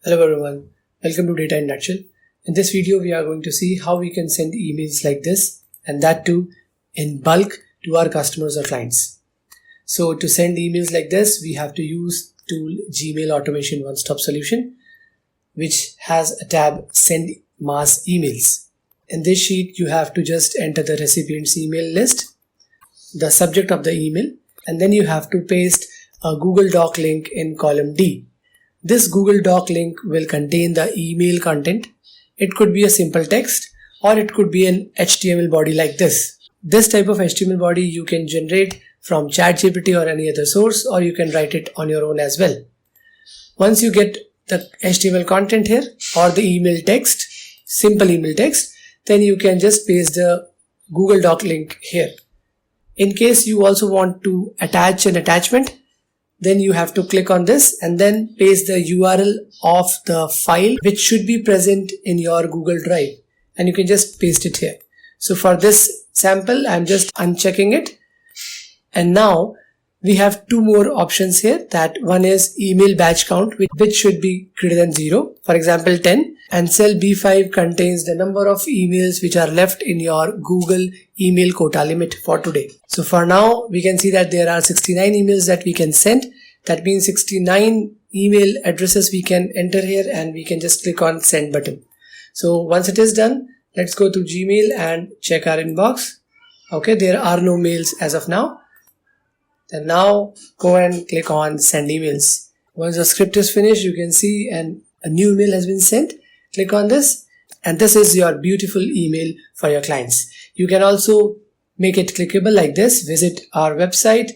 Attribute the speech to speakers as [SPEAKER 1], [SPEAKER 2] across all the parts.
[SPEAKER 1] Hello everyone, welcome to Data in Nutshell. In this video we are going to see how we can send emails like this, and that too in bulk to our customers or clients. So to send emails like this, we have to use tool Gmail Automation One-Stop Solution, which has a tab Send Mass Emails. In this sheet you have to just enter the recipient's email list, the subject of the email, and then you have to paste a Google Doc link in column D. This Google Doc link will contain the email content. It could be a simple text or it could be an HTML body like this. This type of HTML body you can generate from ChatGPT or any other source, or you can write it on your own as well. Once you get the HTML content here or the email text, simple email text, then you can just paste the Google Doc link here. In case you also want to attach an attachment, then you have to click on this and then paste the URL of the file which should be present in your Google Drive, and you can just paste it here. So for this sample, I'm just unchecking it, and now we have two more options here. That one is email batch count, which should be greater than 0, for example 10, and cell B5 contains the number of emails which are left in your Google email quota limit for today. So for now we can see that there are 69 emails that we can send. That means 69 email addresses we can enter here, and we can just click on send button. So once it is done, let's go to Gmail and check our inbox. Okay, there are no mails as of now. Then now go and click on send emails. Once the script is finished, you can see a new email has been sent. Click on this, and this is your beautiful email for your clients. You can also make it clickable like this. Visit our website,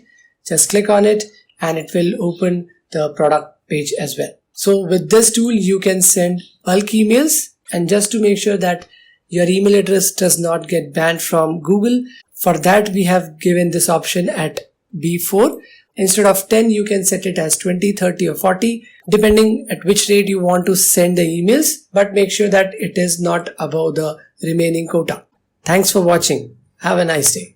[SPEAKER 1] just click on it, and it will open the product page as well. So with this tool, you can send bulk emails, and just to make sure that your email address does not get banned from Google, for that we have given this option at B4. Instead of 10, you can set it as 20, 30 or 40, depending at which rate you want to send the emails, but make sure that it is not above the remaining quota. Thanks for watching. Have a nice day.